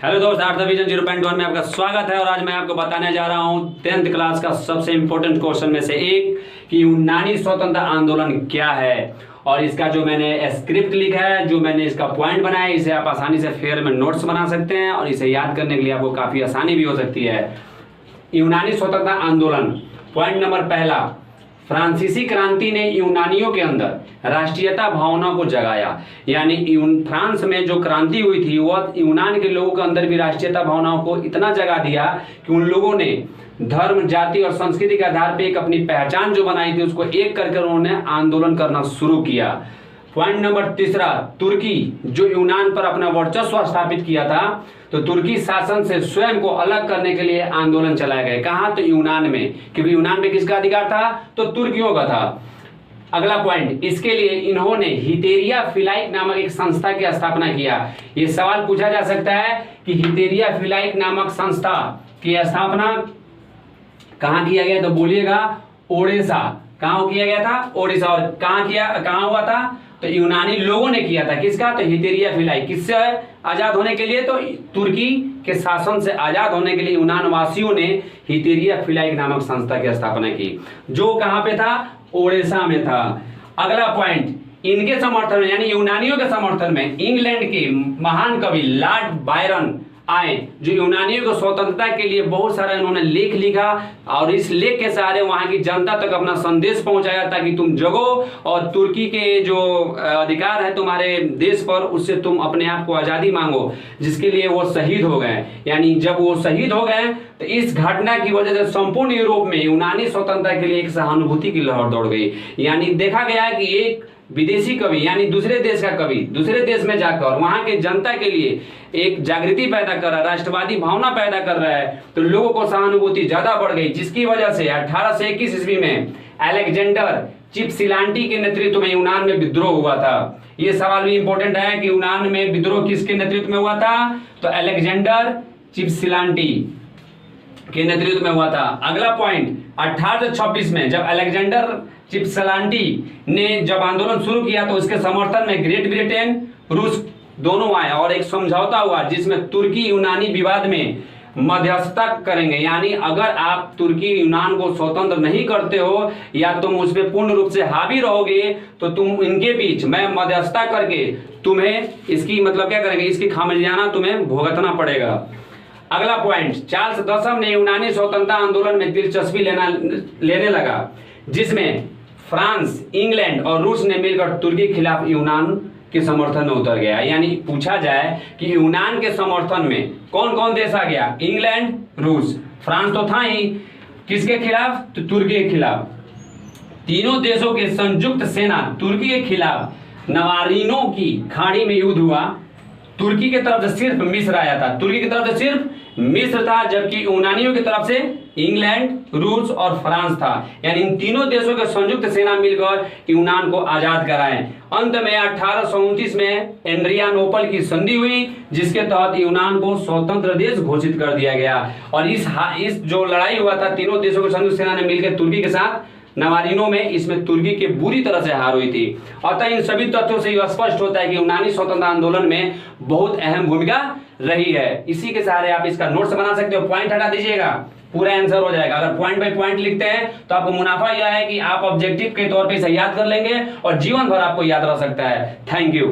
Hello दोस्त, आर्थ vision 0.1 में आपका स्वागत है। और आज मैं आपको बताने जा रहा हूं 10th क्लास का सबसे इंपॉर्टेंट क्वेश्चन में से एक कि यूनानी स्वतंत्रता आंदोलन क्या है। और इसका जो मैंने स्क्रिप्ट लिखा है, जो मैंने इसका पॉइंट बनाया है, इसे आप आसानी से फेयर में नोट्स बना सकते हैं और इसे याद करने के लिए आपको काफी आसानी भी हो सकती है। यूनानी स्वतंत्रता आंदोलन, पॉइंट नंबर पहला, फ्रांसीसी क्रांति ने यूनानियों के अंदर राष्ट्रीयता भावना को जगाया। यानी फ्रांस में जो क्रांति हुई थी वह यूनान के लोगों के अंदर भी राष्ट्रीयता भावनाओं को इतना जगा दिया कि उन लोगों ने धर्म, जाति और संस्कृति के आधार पर एक अपनी पहचान जो बनाई थी उसको एक करके उन्होंने आंदोलन करना शुरू किया। पॉइंट नंबर तीसरा, तुर्की जो यूनान पर अपना वर्चस्व स्थापित किया था, तो तुर्की शासन से स्वयं को अलग करने के लिए आंदोलन चलाए गए। कहां? तो यूनान में, क्योंकि यूनान में किसका अधिकार था? तो तुर्कियों का था। अगला पॉइंट, इसके लिए इन्होंने हितेरिया फिलाइक नामक एक संस्था की स्थापना किया। ये सवाल पूछा जा सकता है कि हितेरिया फिलाइक नामक संस्था की स्थापना कहां किया गया? तो बोलिएगा ओडिशा। कहां किया गया था? ओडिशा। और कहां हुआ था? तो यूनानी लोगों ने किया था। किसका? तो हितेरिया फिलाई। किससे आजाद होने के लिए? तो तुर्की के शासन से आजाद होने के लिए यूनान वासियों ने हितेरिया फिलाई नामक संस्था की स्थापना की, जो कहां पे था? ओडिशा में था। अगला पॉइंट, इनके समर्थन में यानी यूनानियों के समर्थन में इंग्लैंड के महान कवि लॉर्ड बायरन आए, जो यूनानियों को स्वतंत्रता के लिए बहुत सारा इन्होंने लेख लिखा और इस लेख के सहारे वहां की जनता तक अपना संदेश पहुंचाया ताकि तुम जगो और तुर्की के जो अधिकार है तुम्हारे देश पर, उससे तुम अपने आप को आजादी मांगो, जिसके लिए वो शहीद हो गए। यानी जब वो शहीद हो गए तो इस घटना की वजह से संपूर्ण यूरोप में यूनानी स्वतंत्रता के लिए एक सहानुभूति की लहर दौड़ गई। यानी देखा गया कि एक विदेशी कवि यानी दूसरे देश का कवि दूसरे देश में जाकर वहां के जनता के लिए एक जागृति पैदा कर रहा है, राष्ट्रवादी भावना पैदा कर रहा है, तो लोगों को सहानुभूति ज्यादा बढ़ गई, जिसकी वजह से 1821 ईस्वी में अलेक्जेंडर चिपसिलांटी के नेतृत्व में यूनान में विद्रोह हुआ था। यह सवाल भी इंपॉर्टेंट है कि यूनान में विद्रोह किसके नेतृत्व में हुआ था? तो अलेक्जेंडर चिपसिलांटी के नेतृत्व में हुआ था। अगला पॉइंट, 1826 में जब अलेक्जेंडर चिपसिलांटी ने जब आंदोलन शुरू किया तो उसके समर्थन में ग्रेट ब्रिटेन, रूस दोनों आए और एक समझौता हुआ जिसमें तुर्की यूनानी विवाद में मध्यस्थता करेंगे। यानी अगर आप तुर्की यूनान को स्वतंत्र नहीं करते हो या तुम उस पर पूर्ण रूप से हावी रहोगे तो तुम इनके बीच मैं मध्यस्थता करके तुम्हें इसकी मतलब क्या करेंगे, इसकी खामियाजा तुम्हें भुगतना पड़ेगा। अगला पॉइंट, चार्ल्स दशम ने यूनानी स्वतंत्रता आंदोलन में दिलचस्पी लेने लगा, जिसमें फ्रांस, इंग्लैंड और रूस ने मिलकर तुर्की के खिलाफ यूनान के समर्थन में उतर गया। यानी पूछा जाए कि यूनान के समर्थन में कौन कौन देश आ गया? इंग्लैंड, रूस, फ्रांस तो था ही। किसके खिलाफ? तो तुर्की के खिलाफ। तीनों देशों के संयुक्त सेना तुर्की के खिलाफ नवारीनों की खाड़ी में युद्ध हुआ। तुर्की की तरफ से सिर्फ मिस्र आया था, तुर्की की तरफ से सिर्फ मिस्र था, जबकि यूनानियों की तरफ से इंग्लैंड, रूस और फ्रांस था। यानी इन तीनों देशों के संयुक्त सेना मिलकर यूनान को आजाद कराए। अंत में 1829 में एड्रियानोपल की संधि हुई, जिसके तहत यूनान को स्वतंत्र देश घोषित कर दिया गया। और इस जो लड़ाई हुआ था तीनों देशों की संयुक्त सेना ने मिलकर तुर्की के साथ नवारीनों में, इसमें तुर्की के बुरी तरह से हार हुई थी। अतः इन सभी तथ्यों से यह स्पष्ट होता है कि यूनानी स्वतंत्रता आंदोलन में बहुत अहम भूमिका रही है। इसी के सहारे आप इसका नोट्स बना सकते हो। पॉइंट हटा दीजिएगा, पूरा आंसर हो जाएगा। अगर पॉइंट बाय पॉइंट लिखते हैं तो आपको मुनाफा यह है कि आप ऑब्जेक्टिव के तौर पे इसे याद कर लेंगे और जीवन भर आपको याद रह सकता है। Thank you.